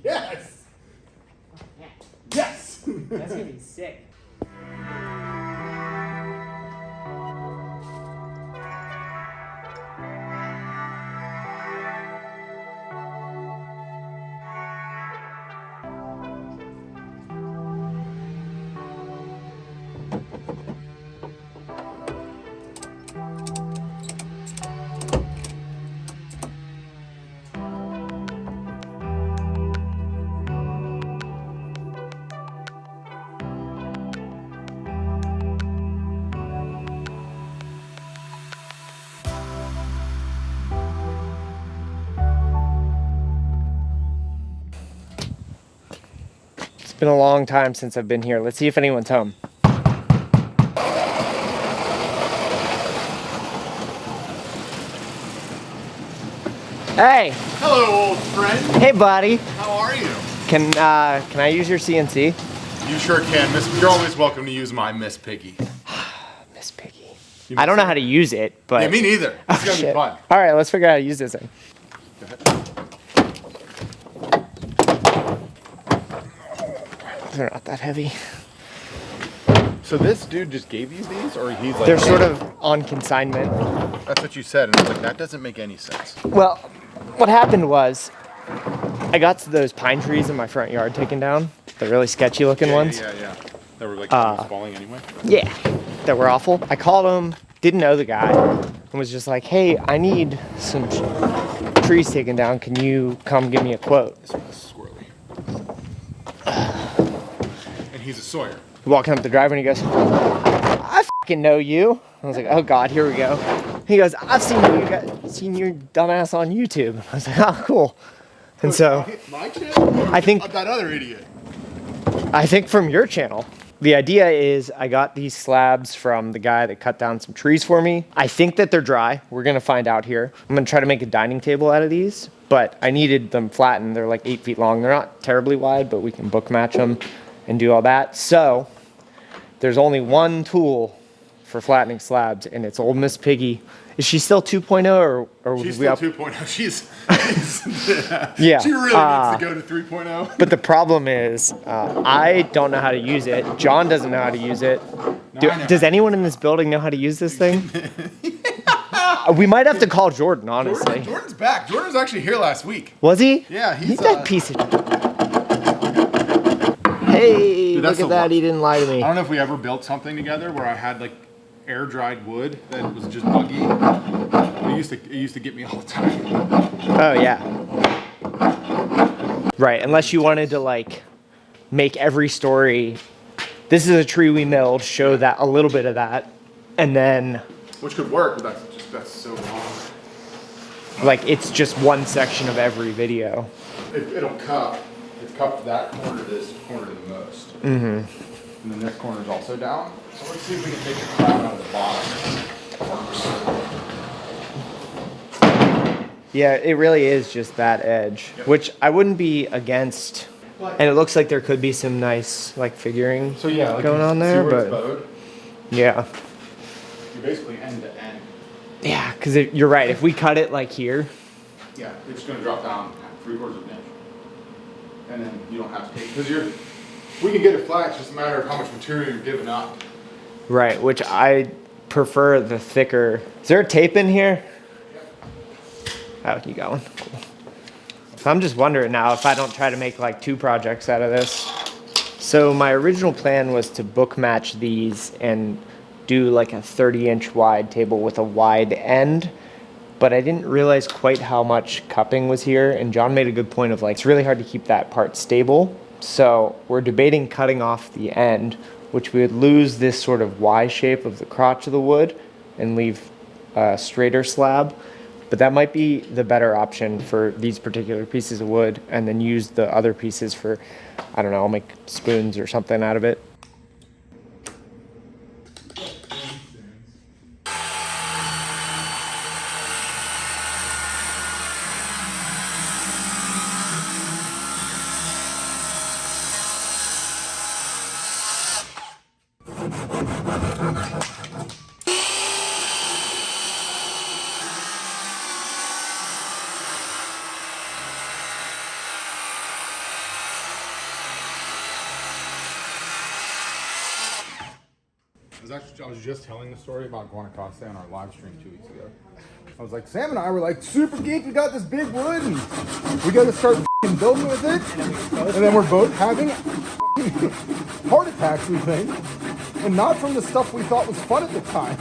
Yes! Yeah. Yes! That's gonna be sick. It's been a long time since I've been here. Let's see if anyone's home. Hey! Hello, old friend. Hey, buddy. How are you? Can I use your CNC? You sure can, Miss. You're always welcome to use my Miss Piggy. Miss Piggy. You I don't know miss how to use it, but... Yeah, me neither. It's gonna be shit. fun. All right, let's figure out how to use this thing. Go ahead. They're not that heavy. So this dude just gave you these, or he's like... They're sort of on consignment. That's what you said, and I was like, that doesn't make any sense. Well, what happened was I got those pine trees in my front yard taken down, the really sketchy looking ones. Yeah. They were like almost falling anyway. Yeah, that were awful. I called him, didn't know the guy, and was just like, hey, I need some trees taken down. Can you come give me a quote? This one's squirrely. And he's a Sawyer. Walking up the driveway and he goes, I fucking know you. I was like, oh God, here we go. He goes, I've seen your dumbass on YouTube. I was like, oh, cool. And so My channel? I think that other idiot. I think from your channel. The idea is I got these slabs from the guy that cut down some trees for me. I think that they're dry. We're gonna find out here. I'm gonna try to make a dining table out of these, but I needed them flattened. They're like 8 feet long. They're not terribly wide, but we can book match them and do all that. So there's only one tool for flattening slabs, and it's old Miss Piggy. Is she still 2.0 or She's still 2.0. She's yeah. She really needs to go to 3.0. But the problem is, I don't know how to use it. John doesn't know how to use it. Does anyone in this building know how to use this thing? We might have to call Jordan, honestly. Jordan's back. Jordan was actually here last week. Was he? Yeah, he's that piece of... Hey, Dude, look at that. He didn't lie to me. I don't know if we ever built something together where I had like air dried wood that was just buggy. It used to get me all the time. Oh yeah. Right, unless you wanted to like make every story, this is a tree we milled, show that a little bit of that, and then which could work, but that's so long. Like it's just one section of every video. It'll cup. It cupped that corner to this corner the most. Mm-hmm. And then this corner is also down. So let's see if we can take the cloud out of the bottom. Yeah, it really is just that edge, yep. Which I wouldn't be against. And it looks like there could be some nice like figuring like going on there, but yeah. You're basically end to end. Yeah, because you're right. If we cut it like here, yeah, it's going to drop down 3/4 of an inch, and then you don't have to take because we can get it flat. It's just a matter of how much material you're giving up. Right, which I prefer the thicker. Is there a tape in here? Oh, you got one. Cool. So I'm just wondering now if I don't try to make like 2 projects out of this. So my original plan was to book match these and do like a 30-inch wide table with a wide end, but I didn't realize quite how much cupping was here, and John made a good point of like, it's really hard to keep that part stable. So we're debating cutting off the end, which we would lose this sort of Y shape of the crotch of the wood and leave a straighter slab. But that might be the better option for these particular pieces of wood, and then use the other pieces for, I don't know, I'll make spoons or something out of it. I was just telling the story about Guanacaste on our live stream 2 weeks ago. I was like, Sam and I were like super geeked. We got this big wood and we got to start building with it. And then we're both having heart attacks, we think, and not from the stuff we thought was fun at the time.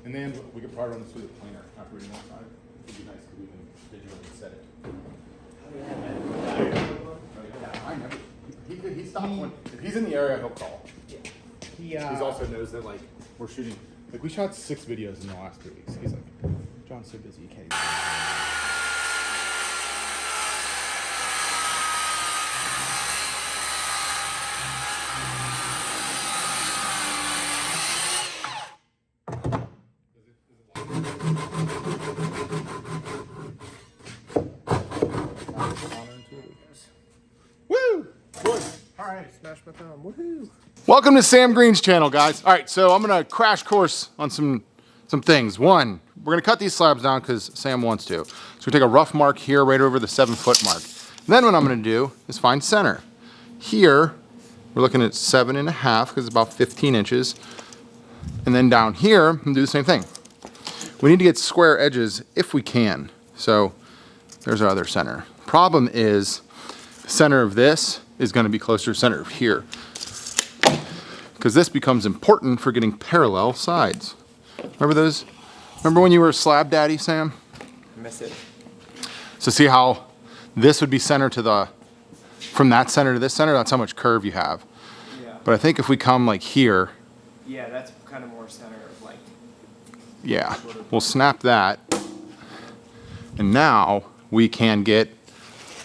And then we could probably run this through the planer after we do that side. It'd be nice if we can digitally set it. I never. He stopped when if he's in the area, he'll call. He also knows that like we're shooting. Like we shot 6 videos in the last 3 weeks. He's like, John's so busy, he can't even. Woo! Good. All right, smash my thumb. Woohoo! Welcome to Sam Green's channel, guys. All right, so I'm gonna crash course on some things. One, we're gonna cut these slabs down because Sam wants to. So we take a rough mark here, right over the 7-foot mark. Then what I'm gonna do is find center. Here, we're looking at 7.5 because it's about 15 inches. And then down here, I'm gonna do the same thing. We need to get square edges if we can. So there's our other center. Problem is, the center of this is gonna be closer to center of here, because this becomes important for getting parallel sides. Remember those? Remember when you were a slab daddy, Sam? I miss it. So see how this would be center to the, from that center to this center, that's how much curve you have. Yeah. But I think if we come like here, Yeah, that's kind of more center of like. yeah, we'll snap that. And now we can get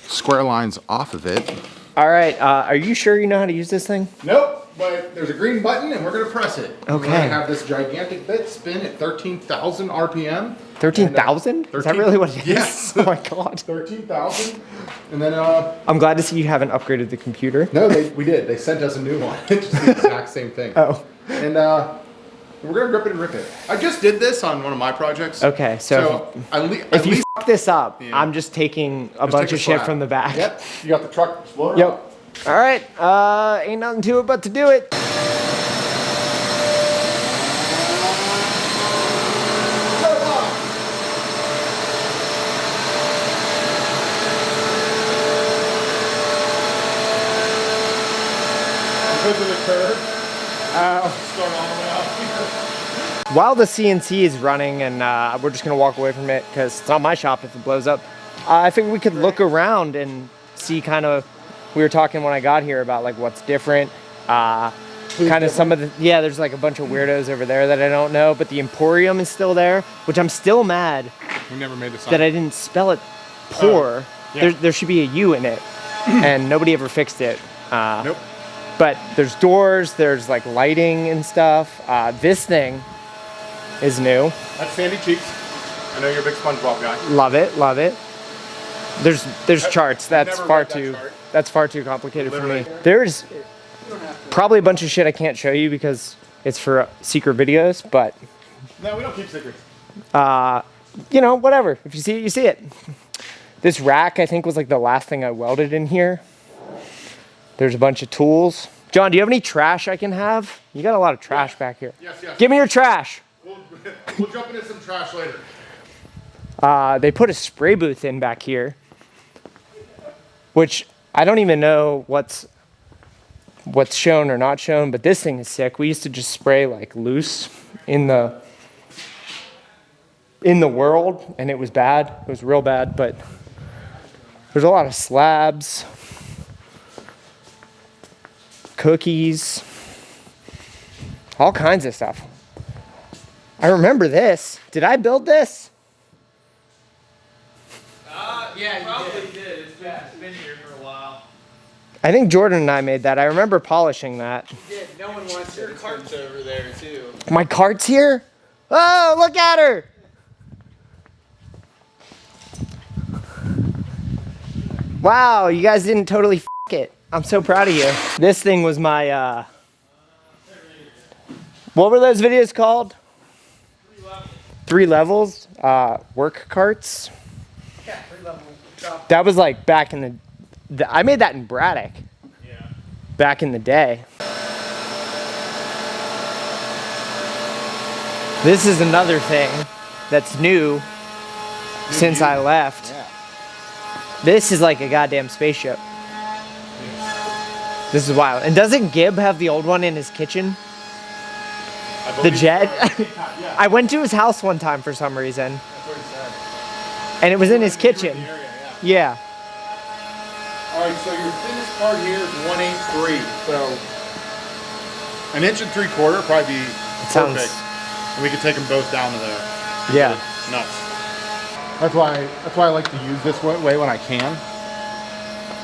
square lines off of it. All right, are you sure you know how to use this thing? Nope, but there's a green button and we're gonna press it. Okay. We're gonna have this gigantic bit spin at 13,000 RPM. 13,000? Is that really what it is? Yes. Oh my God. 13,000. And then, I'm glad to see you haven't upgraded the computer. no, we did. They sent us a new one. It's just the exact same thing. Oh. And we're gonna grip it and rip it. I just did this on one of my projects. Okay, so if you fuck this up, Yeah. I'm just taking a Just bunch take a of shit slab. from the back. Yep. You got the truck loaded Yep. up. All right, ain't nothing to it but to do it. Because of the curve. Start all the way out here. While the CNC is running and we're just gonna walk away from it because it's not my shop if it blows up, I figured we could look around and see kind of, we were talking when I got here about like what's different. Kind of some of the, yeah, there's like a bunch of weirdos over there that I don't know, but the Emporium is still there, which I'm still mad We never made the sign. that I didn't spell it poor. Yeah. There should be a U in it and nobody ever fixed it. Nope. But there's doors, there's like lighting and stuff. This thing is new. That's Sandy Cheeks. I know you're a big SpongeBob guy. Love it, love it. There's charts. That's never far read that too chart. that's far too complicated for me. Literally. There's probably a bunch of shit I can't show you because it's for secret videos, but No, we don't keep secrets. you know, whatever. If you see it, you see it. This rack I think was like the last thing I welded in here. There's a bunch of tools. John, do you have any trash I can have? You got a lot of trash back here. Yes, yes. Give me your trash. We'll jump into some trash later. They put a spray booth in back here, which I don't even know what's shown or not shown, but this thing is sick. We used to just spray like loose in the world, and it was bad. It was real bad, but there's a lot of slabs, cookies, all kinds of stuff. I remember this. Did I build this? Yeah, you probably did. It's been here for a while. I think Jordan and I made that. I remember polishing that. Yeah, no one wants your carts over there too. My cart's here? Oh, look at her! Wow, you guys didn't totally f it. I'm so proud of you. This thing was my, what were those videos called? 3 levels. Work carts. Yeah, 3 level drop. That was like back in I made that in Braddock. Yeah. Back in the day. This is another thing that's new since I left. Yeah. This is like a goddamn spaceship. This is wild. And doesn't Gibb have the old one in his kitchen? The jet? Yeah. I went to his house one time for some reason, That's what he said. and it was in his kitchen. The area, Yeah. yeah. All right, so your thinnest part here is 1/8-3. So an 1 3/4 probably be sounds- perfect. And we could take them both down to there. Yeah. Nuts. That's why I like to use this way when I can.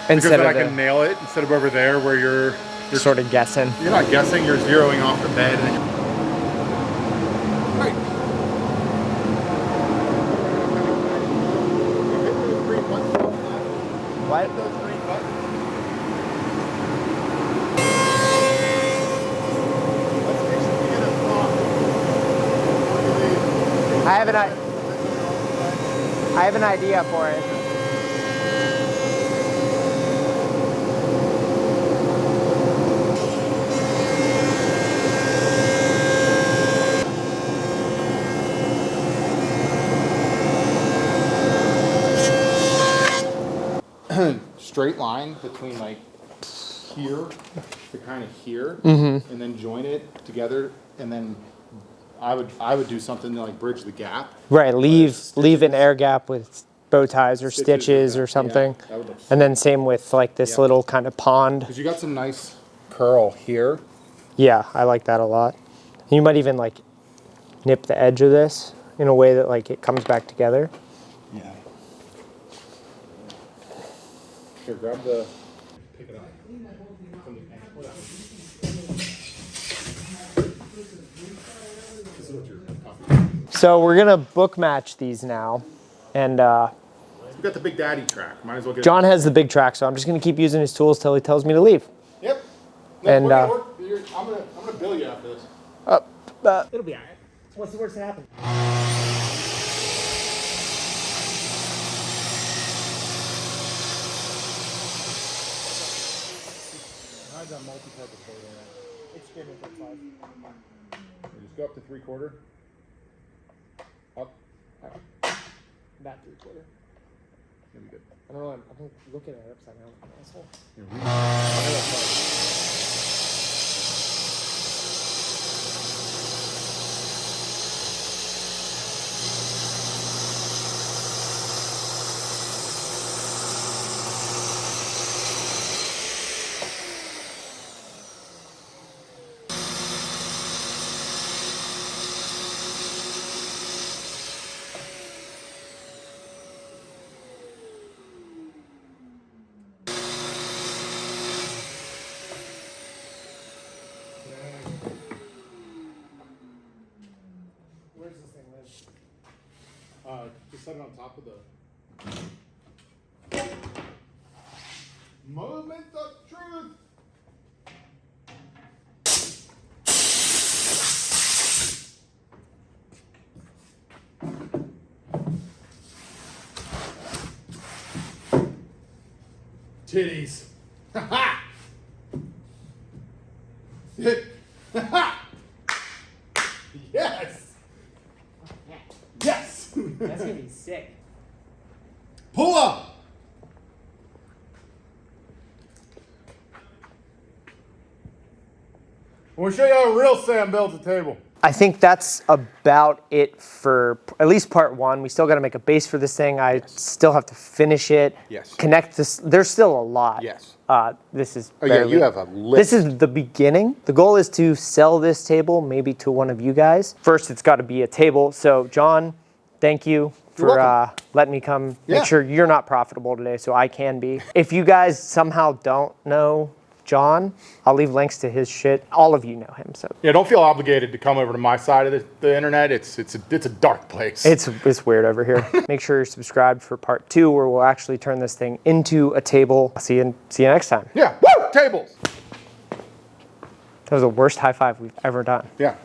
Because Instead then I of can nail it instead of over there where you're sort of guessing. You're not guessing, you're zeroing off the bed. And right. What? I have an idea for it. Straight line between like here to kind of here, and then join it together, and then I would do something to like bridge the gap. Right, leave an air gap with bow ties or stitches yeah. or something. Yeah, that would look And then same with like this Yeah. little kind of pond. because you got some nice curl here. Yeah, I like that a lot. You might even like nip the edge of this in a way that like it comes back together. Yeah. Here, grab the. Pick it up. From the tank. Hold on. This is what your coffee. So we're gonna book match these now, and We got the Big Daddy track. Might as well get. John has the big track, so I'm just gonna keep using his tools till he tells me to leave. Yep. No, And, we're gonna work. I'm gonna bill you after this. It'll be alright. What's the worst that happens? Mine's on multi-purpose photo. It's good with it, five. Just go up to 3/4. Up. About 3/4. You'll be good. I don't know. I'm looking at it upside down like an asshole. Here, we- Where's this thing live? Just set it on top of the. Moment of truth. Titties. Ha ha. Ha ha. Yes. Yeah. Yes. That's gonna be sick. Pull up. We'll show you how a real Sam builds a table. I think that's about it for at least part one. We still got to make a base for this thing. I still have to finish it. Yes. Connect this. There's still a lot. Yes. This is. Oh yeah, barely- you have a list. This is the beginning. The goal is to sell this table maybe to one of you guys. First, it's got to be a table. So, John, thank you for welcome. letting me come. Yeah. Make sure you're not profitable today, so I can be. If you guys somehow don't know John, I'll leave links to his shit. All of you know him, so Yeah, don't feel obligated to come over to my side of the internet. It's a dark place. it's weird over here. Make sure you're subscribed for part 2, where we'll actually turn this thing into a table. See you next time. Yeah. Woo! Tables. That was the worst high five we've ever done. Yeah.